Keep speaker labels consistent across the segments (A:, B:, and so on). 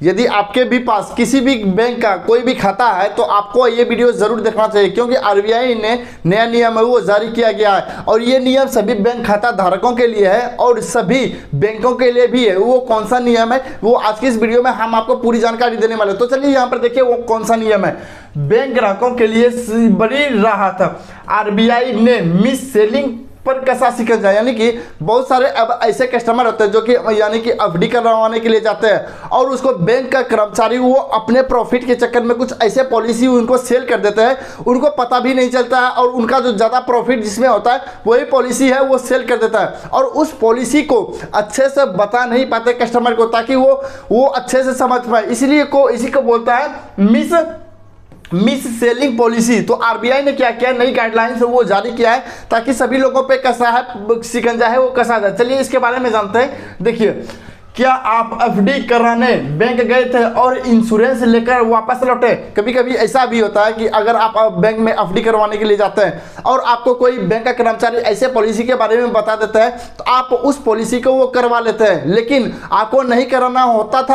A: यदि आपके भी पास किसी भी बैंक का कोई भी खाता है तो आपको ये वीडियो जरूर देखना चाहिए, क्योंकि आरबीआई ने नया नियम है वो जारी किया गया है और ये नियम सभी बैंक खाता धारकों के लिए है और सभी बैंकों के लिए भी है। वो कौन सा नियम है वो आज की इस वीडियो में हम आपको पूरी जानकारी देने वाले। तो चलिए यहाँ पर देखिए वो कौन सा नियम है। बैंक ग्राहकों के लिए बड़ी राहत, आरबीआई ने मिस सेलिंग पर कसा शिकंजा, यानी कि बहुत सारे अब ऐसे कस्टमर होते हैं जो कि यानी कि एफडी करवाने के लिए जाते हैं और उसको बैंक का कर्मचारी वो अपने प्रॉफिट के चक्कर में कुछ ऐसे पॉलिसी उनको सेल कर देते हैं, उनको पता भी नहीं चलता है और उनका जो ज़्यादा प्रॉफिट जिसमें होता है वही पॉलिसी है वो सेल कर देता है और उस पॉलिसी को अच्छे से बता नहीं पाते कस्टमर को ताकि वो अच्छे से समझ पाए, इसलिए इसी को बोलता है मिस सेलिंग पॉलिसी। तो आरबीआई ने क्या किया, नई गाइडलाइंस वो जारी किया है ताकि सभी लोगों पे कसा है शिकंजा है वो कसा जाए। चलिए इसके बारे में जानते हैं। देखिए, क्या आप एफडी कराने बैंक गए थे और इंश्योरेंस लेकर वापस लौटे? कभी कभी ऐसा भी होता है कि अगर आप बैंक में एफडी करवाने के लिए जाते हैं और आपको कोई बैंक का कर्मचारी ऐसे पॉलिसी के बारे में बता देता है तो आप उस पॉलिसी को वो करवा लेते हैं, लेकिन आपको नहीं कराना होता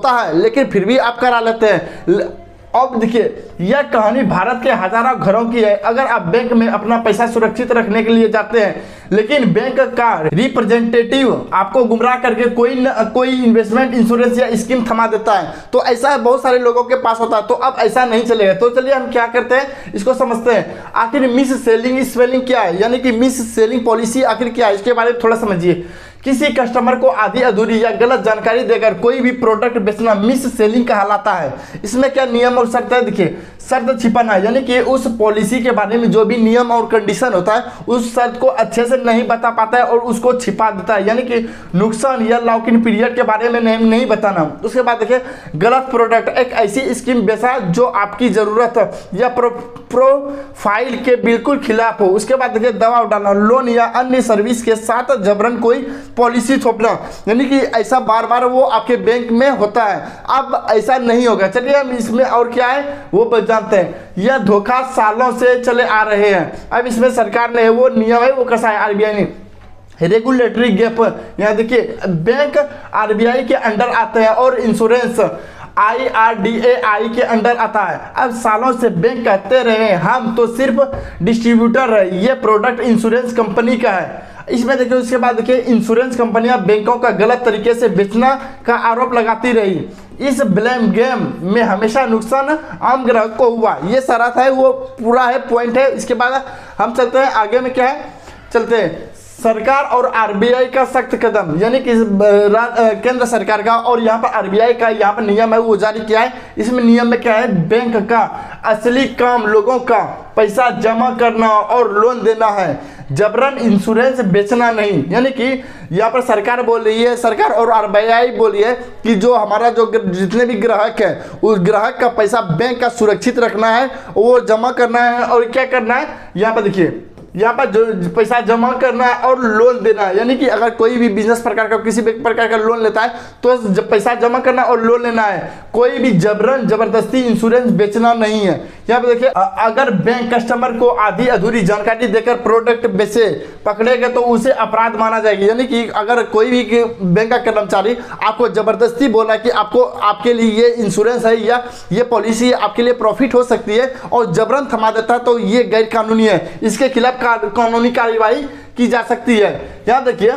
A: है लेकिन फिर भी आप करा लेते हैं। अब देखिए, यह कहानी भारत के हजारों घरों की है। अगर आप बैंक में अपना पैसा सुरक्षित रखने के लिए जाते हैं लेकिन बैंक का रिप्रेजेंटेटिव आपको गुमराह करके कोई इन्वेस्टमेंट इंश्योरेंस या स्कीम थमा देता है, तो ऐसा बहुत सारे लोगों के पास होता है। तो अब ऐसा नहीं चलेगा। तो चलिए हम क्या करते हैं इसको समझते हैं। आखिर मिस सेलिंग स्पेलिंग क्या है, यानी कि मिस सेलिंग पॉलिसी आखिर क्या है, इसके बारे में थोड़ा समझिए। किसी कस्टमर को आधी अधूरी या गलत जानकारी देकर कोई भी प्रोडक्ट बेचना मिस सेलिंग कहलाता है। इसमें क्या नियम और शर्त है? देखिए, शर्त छिपाना, यानी कि उस पॉलिसी के बारे में जो भी नियम और कंडीशन होता है उस शर्त को अच्छे से नहीं बता पाता है और उसको छिपा देता है, यानी कि नुकसान या लॉक इन पीरियड के बारे में नहीं बताना। उसके बाद देखिए, गलत प्रोडक्ट, एक ऐसी स्कीम बेचा जो आपकी ज़रूरत या प्रोफाइल के बिल्कुल खिलाफ हो। उसके बाद देखिए, दबाव डालना, लोन या अन्य सर्विस के साथ जबरन कोई पॉलिसी थोपना, यानी कि ऐसा बार बार वो आपके बैंक में होता है। अब ऐसा नहीं होगा। चलिए हम इसमें और क्या है वो जानते हैं। यह धोखा सालों से चले आ रहे हैं। अब इसमें सरकार ने वो नियम है वो कसा है, आरबीआई ने रेगुलेटरी गैप, यहाँ देखिए बैंक आरबीआई के अंडर आते हैं और इंश्योरेंस IRDAI के अंडर आता है। अब सालों से बैंक कहते रहे हम तो सिर्फ डिस्ट्रीब्यूटर है, ये प्रोडक्ट इंश्योरेंस कंपनी का है। इसमें देखिए, उसके बाद देखिए, इंश्योरेंस कंपनियां बैंकों का गलत तरीके से बेचना का आरोप लगाती रही। इस ब्लेम गेम में हमेशा नुकसान आम ग्राहक को हुआ। ये सारा था वो पूरा है पॉइंट है। इसके बाद हम चलते हैं आगे में क्या है, चलते हैं सरकार और आरबीआई का सख्त कदम, यानी कि केंद्र सरकार का और यहाँ पर आरबीआई का यहाँ पर नियम है वो जारी किया है। इसमें नियम में क्या है, बैंक का असली काम लोगों का पैसा जमा करना और लोन देना है, जबरन इंश्योरेंस बेचना नहीं। यानी कि यहाँ पर सरकार बोल रही है, सरकार और आरबीआई बोल रही है कि जो हमारा जो जितने भी ग्राहक है उस ग्राहक का पैसा बैंक का सुरक्षित रखना है, वो जमा करना है और क्या करना है, यहाँ पर देखिए, यहाँ पर जो पैसा जमा करना है और लोन देना है। यानी कि अगर कोई भी बिजनेस प्रकार का किसी भी प्रकार का लोन लेता है तो जब पैसा जमा करना और लोन लेना है, कोई भी जबरदस्ती इंश्योरेंस बेचना नहीं है। यहाँ पे देखिए, अगर बैंक कस्टमर को आधी अधूरी जानकारी देकर प्रोडक्ट बेचे पकड़ेगा तो उसे अपराध माना जाएगा। यानी कि अगर कोई भी बैंक का कर्मचारी आपको जबरदस्ती बोला कि आपके लिए ये इंश्योरेंस है या ये पॉलिसी आपके लिए प्रॉफिट हो सकती है और जबरन थमा देता है तो ये गैर कानूनी है, इसके खिलाफ कानूनी कार्रवाई की जा सकती है। यहाँ देखिए,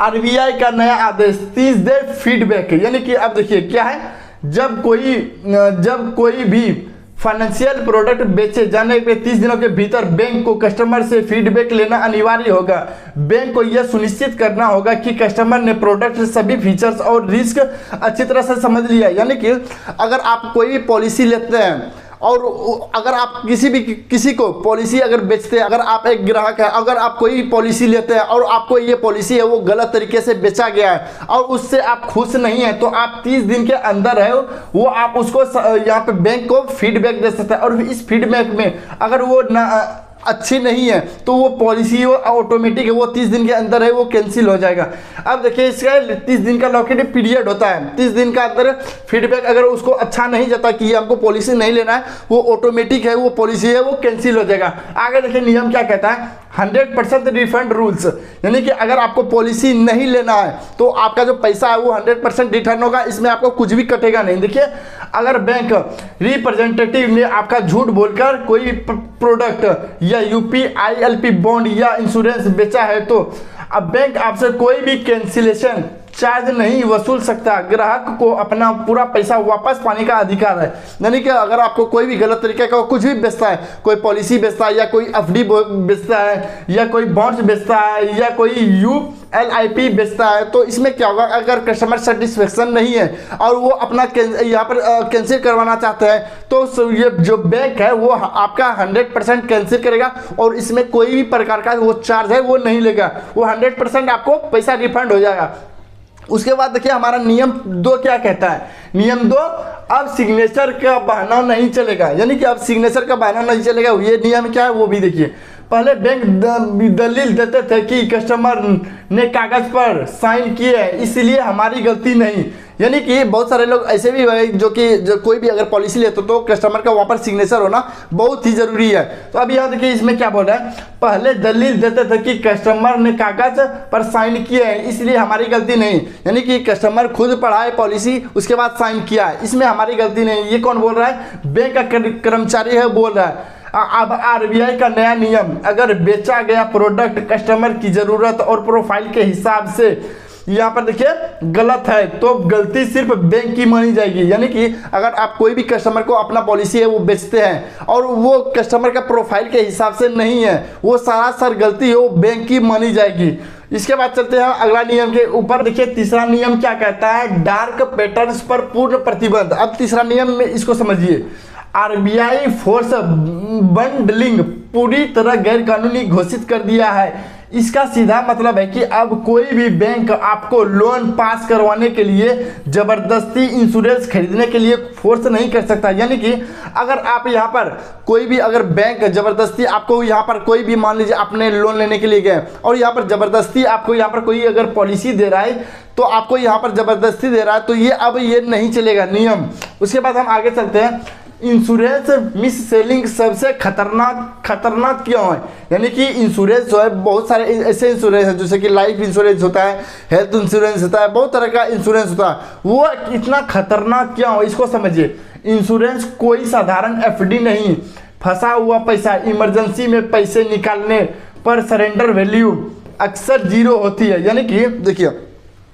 A: आरबीआई का नया आदेश 30 दिन फीडबैक, यानी कि अब देखिए क्या है, जब कोई भी फाइनेंशियल प्रोडक्ट बेचे जाने के 30 दिनों के भीतर बैंक को कस्टमर से फीडबैक लेना अनिवार्य होगा। बैंक को यह सुनिश्चित करना होगा कि कस्टमर ने प्रोडक्ट सभी फीचर्स और रिस्क अच्छी तरह से समझ लिया। यानी कि अगर आप कोई भी पॉलिसी लेते हैं और अगर आप किसी को पॉलिसी अगर बेचते हैं, अगर आप एक ग्राहक है, अगर आप कोई पॉलिसी लेते हैं और आपको ये पॉलिसी है वो गलत तरीके से बेचा गया है और उससे आप खुश नहीं है तो आप 30 दिन के अंदर है वो आप उसको यहाँ पे बैंक को फीडबैक दे सकते हैं। और इस फीडबैक में अगर वो अच्छी नहीं है तो वो पॉलिसी ऑटोमेटिक है, वो 30 दिन के अंदर है वो कैंसिल हो जाएगा। अब देखिए इसका 30 दिन का लॉकेट पीरियड होता है, 30 दिन का अंदर फीडबैक अगर उसको अच्छा नहीं जाता कि हमको पॉलिसी नहीं लेना है, वो ऑटोमेटिक है वो पॉलिसी है वो कैंसिल हो जाएगा। आगे देखिए नियम क्या कहता है, 100% रिफंड रूल्स, यानी कि अगर आपको पॉलिसी नहीं लेना है तो आपका जो पैसा है वो 100% रिटर्न होगा, इसमें आपको कुछ भी कटेगा नहीं। देखिए अगर बैंक रिप्रेजेंटेटिव ने आपका झूठ बोलकर कोई प्रोडक्ट या यूपीआईएलपी बॉन्ड या इंश्योरेंस बेचा है तो अब बैंक आपसे कोई भी कैंसिलेशन चार्ज नहीं वसूल सकता, ग्राहक को अपना पूरा पैसा वापस पाने का अधिकार है। यानी कि अगर आपको कोई भी गलत तरीके का कुछ भी बेचता है, कोई पॉलिसी बेचता है या कोई एफडी बेचता है या कोई बॉन्ड्स बेचता है या कोई यूएलआईपी बेचता है, तो इसमें क्या होगा, अगर कस्टमर सेटिस्फेक्शन नहीं है और वो अपना यहाँ पर कैंसिल करवाना चाहते हैं तो ये जो बैंक है वो आपका 100% कैंसिल करेगा और इसमें कोई भी प्रकार का वो चार्ज है वो नहीं लेगा, वो 100% आपको पैसा रिफंड हो जाएगा। उसके बाद देखिए हमारा नियम 2 क्या कहता है, नियम 2, अब सिग्नेचर का बहाना नहीं चलेगा, यानी कि अब सिग्नेचर का बहाना नहीं चलेगा। ये नियम क्या है वो भी देखिए। पहले बैंक दलील देते थे कि कस्टमर ने कागज पर साइन किए है इसलिए हमारी गलती नहीं, यानी कि बहुत सारे लोग ऐसे भी है जो कोई भी अगर पॉलिसी लेते तो कस्टमर का वहाँ पर सिग्नेचर होना बहुत ही जरूरी है। तो अब यहाँ देखिए इसमें क्या बोल रहा है, पहले दलील देते थे कि कस्टमर ने कागज पर साइन किए हैं इसलिए हमारी गलती नहीं, यानी कि कस्टमर खुद पढ़ा है पॉलिसी उसके बाद साइन किया है, इसमें हमारी गलती नहीं। ये कौन बोल रहा है, बैंक का कर्मचारी है बोल रहा है। अब आरबीआई का नया नियम, अगर बेचा गया प्रोडक्ट कस्टमर की जरूरत और प्रोफाइल के हिसाब से यहाँ पर देखिए गलत है तो गलती सिर्फ बैंक की मानी जाएगी, यानी कि अगर आप कोई भी कस्टमर को अपना पॉलिसी है वो बेचते हैं और वो कस्टमर का प्रोफाइल के हिसाब से नहीं है, वो सरासर गलती है वो बैंक की मानी जाएगी। इसके बाद चलते हैं अगला नियम के ऊपर। देखिए तीसरा नियम क्या कहता है, डार्क पैटर्न्स पर पूर्ण प्रतिबंध। अब तीसरा नियम में इसको समझिए, आरबीआई फोर्स बंडलिंग पूरी तरह गैर कानूनी घोषित कर दिया है। इसका सीधा मतलब है कि अब कोई भी बैंक आपको लोन पास करवाने के लिए जबरदस्ती इंश्योरेंस खरीदने के लिए फोर्स नहीं कर सकता, यानी कि अगर आप यहाँ पर कोई भी अगर बैंक जबरदस्ती आपको यहाँ पर कोई भी मान लीजिए आपने लोन लेने के लिए गए और यहाँ पर जबरदस्ती आपको यहाँ पर कोई अगर पॉलिसी दे रहा है तो आपको यहाँ पर जबरदस्ती दे रहा है तो ये अब ये नहीं चलेगा नियम। उसके बाद हम आगे चलते हैं, इंश्योरेंस मिस सेलिंग सबसे खतरनाक क्यों है, यानी कि इंश्योरेंस जो है बहुत सारे ऐसे इंश्योरेंस है जैसे कि लाइफ इंश्योरेंस होता है, हेल्थ इंश्योरेंस होता है, बहुत तरह का इंश्योरेंस होता है, वो इतना खतरनाक क्यों है इसको समझिए। इंश्योरेंस कोई साधारण एफडी नहीं, फंसा हुआ पैसा इमरजेंसी में पैसे निकालने पर सरेंडर वैल्यू अक्सर 0 होती है, यानी कि देखिए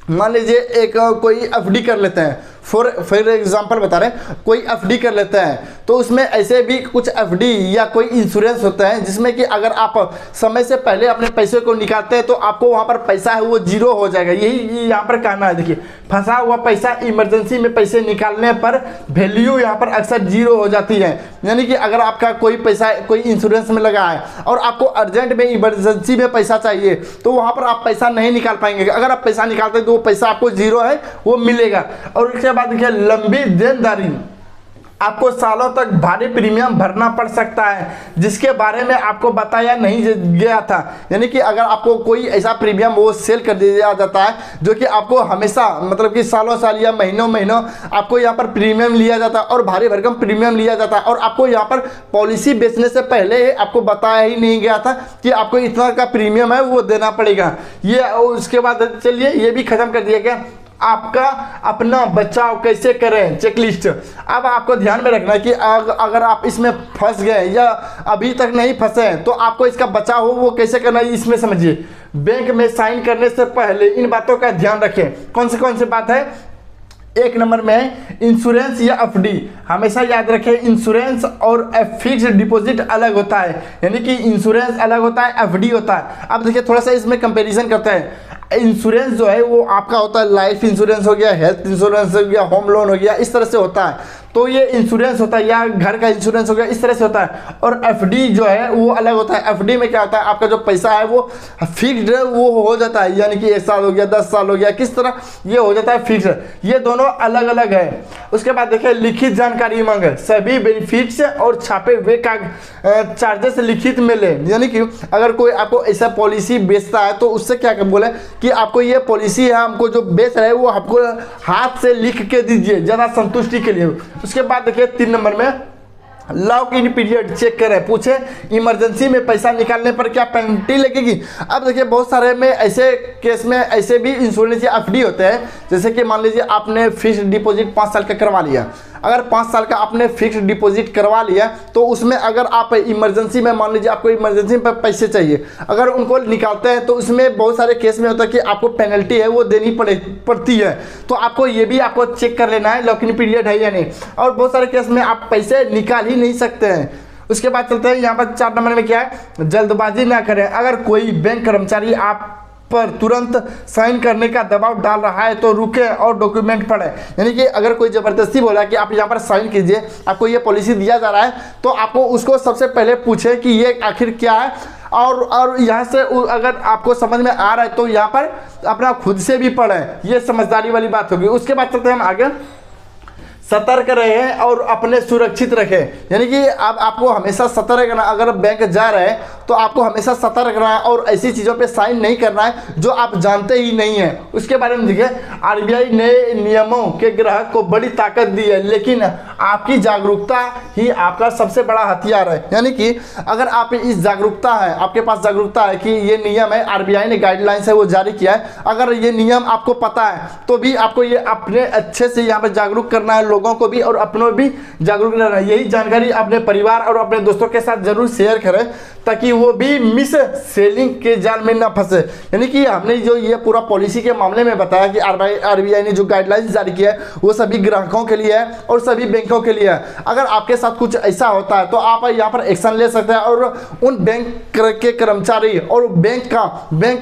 A: मान लीजिए एक कोई एफडी कर लेते हैं, फॉर एग्जांपल बता रहे हैं, कोई एफडी कर लेते हैं तो उसमें ऐसे भी कुछ एफडी या कोई इंश्योरेंस होता है जिसमें कि अगर आप समय से पहले अपने पैसे को निकालते हैं तो आपको वहां पर पैसा है वो 0 हो जाएगा, यही यहाँ पर कहना है। देखिए फंसा हुआ पैसा इमरजेंसी में पैसे निकालने पर वैल्यू यहाँ पर अक्सर 0 हो जाती है, यानी कि अगर आपका कोई पैसा कोई इंश्योरेंस में लगा है और आपको अर्जेंट में इमरजेंसी में पैसा चाहिए तो वहां पर आप पैसा नहीं निकाल पाएंगे, अगर आप पैसा निकालते हैं तो वो पैसा आपको 0 है वो मिलेगा। और उसके बाद देखिए लंबी देनदारी, आपको सालों तक भारी प्रीमियम भरना पड़ सकता है जिसके बारे में आपको बताया नहीं गया था, यानी कि अगर आपको कोई ऐसा प्रीमियम वो सेल कर दिया जाता है जो कि आपको हमेशा मतलब कि सालों साल या महीनों महीनों आपको यहाँ पर प्रीमियम लिया जाता है और भारी भरकम प्रीमियम लिया जाता है और आपको यहाँ पर पॉलिसी बेचने से पहले आपको बताया ही नहीं गया था कि आपको इतना का प्रीमियम है वो देना पड़ेगा। ये उसके बाद चलिए ये भी खत्म कर दिया गया, आपका अपना बचाव कैसे करें चेकलिस्ट। अब आपको ध्यान में रखना है कि अगर आप इसमें फंस गए या अभी तक नहीं फंसे तो आपको इसका बचाव हो वो कैसे करना है इसमें समझिए। बैंक में साइन करने से पहले इन बातों का ध्यान रखें। कौन सी बात है, 1 नंबर में इंश्योरेंस या एफडी, हमेशा याद रखें इंश्योरेंस और फिक्स्ड डिपॉजिट अलग होता है, यानी कि इंश्योरेंस अलग होता है एफडी होता है। अब देखिए थोड़ा सा इसमें कंपैरिजन करते हैं। इंश्योरेंस जो है वो आपका होता है लाइफ इंश्योरेंस हो गया, हेल्थ इंश्योरेंस हो गया, होम लोन हो गया, इस तरह से होता है। तो ये इंश्योरेंस होता है या घर का इंश्योरेंस हो गया, इस तरह से होता है। और एफडी जो है वो अलग होता है। एफडी में क्या होता है, आपका जो पैसा है वो फिक्स्ड वो हो जाता है, यानी कि 1 साल हो गया, 10 साल हो गया, किस तरह ये हो जाता है फिक्स्ड। ये दोनों अलग अलग है। उसके बाद देखिए लिखित जानकारी मांगे, सभी बेनिफिट्स और छापे हुए का चार्जेस लिखित मिले, यानी कि अगर कोई आपको ऐसा पॉलिसी बेचता है तो उससे क्या बोले कि आपको ये पॉलिसी है, हमको जो बेच रहे हैं वो आपको हाथ से लिख के दीजिए ज़्यादा संतुष्टि के लिए। उसके बाद देखिए 3 नंबर में लॉक इन पीरियड चेक करें, पूछे इमरजेंसी में पैसा निकालने पर क्या पेनल्टी लगेगी। अब देखिए बहुत सारे में ऐसे केस में ऐसे भी इंश्योरेंस या एफडी होते हैं, जैसे कि मान लीजिए आपने फिक्स्ड डिपॉजिट 5 साल का करवा लिया। अगर 5 साल का आपने फिक्स्ड डिपॉजिट करवा लिया तो उसमें अगर आप इमरजेंसी में, मान लीजिए आपको इमरजेंसी में पैसे चाहिए, अगर उनको निकालते हैं तो उसमें बहुत सारे केस में होता है कि आपको पेनल्टी है वो देनी पड़ती है। तो आपको ये भी आपको चेक कर लेना है लॉक इन पीरियड है या नहीं। और बहुत सारे केस में आप पैसे निकाल ही नहीं सकते हैं। उसके बाद चलते हैं यहाँ पर 4 नंबर में क्या है, जल्दबाजी ना करें। अगर कोई बैंक कर्मचारी आप पर तुरंत साइन करने का दबाव डाल रहा है तो रुके और डॉक्यूमेंट पढ़े। यानी कि अगर कोई ज़बरदस्ती बोला कि आप यहाँ पर साइन कीजिए, आपको ये पॉलिसी दिया जा रहा है, तो आपको उसको सबसे पहले पूछे कि ये आखिर क्या है। और यहाँ से अगर आपको समझ में आ रहा है तो यहाँ पर अपना खुद से भी पढ़ें, ये समझदारी वाली बात होगी। उसके बाद चलते हैं हम आगे, सतर्क रहें और अपने सुरक्षित रखें। यानी कि अब आपको हमेशा सतर्क रहना, अगर बैंक जा रहे हैं तो आपको हमेशा सतर्क रहना है और ऐसी चीज़ों पे साइन नहीं करना है जो आप जानते ही नहीं हैं। उसके बारे में देखिए, आरबीआई नए नियमों के ग्राहक को बड़ी ताकत दी है, लेकिन आपकी जागरूकता ही आपका सबसे बड़ा हथियार है। यानी कि अगर आप इस जागरूकता है, आपके पास जागरूकता है कि ये नियम है, आरबीआई ने गाइडलाइंस है वो जारी किया है, अगर ये नियम आपको पता है तो भी आपको ये अपने अच्छे से यहाँ पर जागरूक करना है, लोगों को भी और अपनों भी जागरूक रहना है। यही जानकारी अपने परिवार और अपने दोस्तों के साथ जरूर शेयर करें ताकि वो भी मिस सेलिंग के जाल में ना फंसे। यानी कि हमने जो ये पूरा पॉलिसी के मामले में बताया कि आरबीआई ने जो गाइडलाइंस जारी किया है वो सभी ग्राहकों के लिए है और सभी बैंकों के लिए है। अगर आपके साथ कुछ ऐसा होता है तो आप यहाँ पर एक्शन ले सकते हैं और उन बैंक के कर्मचारी और बैंक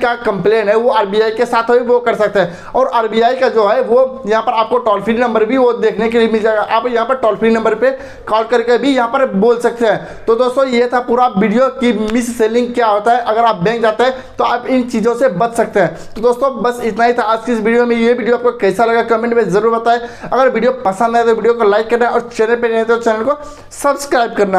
A: का कंप्लेन है वो आरबीआई के साथ वो कर सकते हैं। और आरबीआई का जो है वो यहाँ पर आपको टोल फ्री नंबर भी वो देखने के लिए मिल जाएगा। आप यहाँ पर टोल फ्री नंबर पे कॉल करके भी यहाँ पर बोल सकते हैं। तो दोस्तों ये था पूरा वीडियो कि मिस सेलिंग क्या होता है, अगर आप बैंक जाते हैं तो आप इन चीज़ों से बच सकते हैं। तो दोस्तों बस इतना ही था आज की इस वीडियो में। ये वीडियो आपको कैसा लगा कमेंट में जरूर बताएं। अगर वीडियो पसंद आए तो वीडियो को लाइक करना है और चैनल पे नहीं तो चैनल को सब्सक्राइब करना है।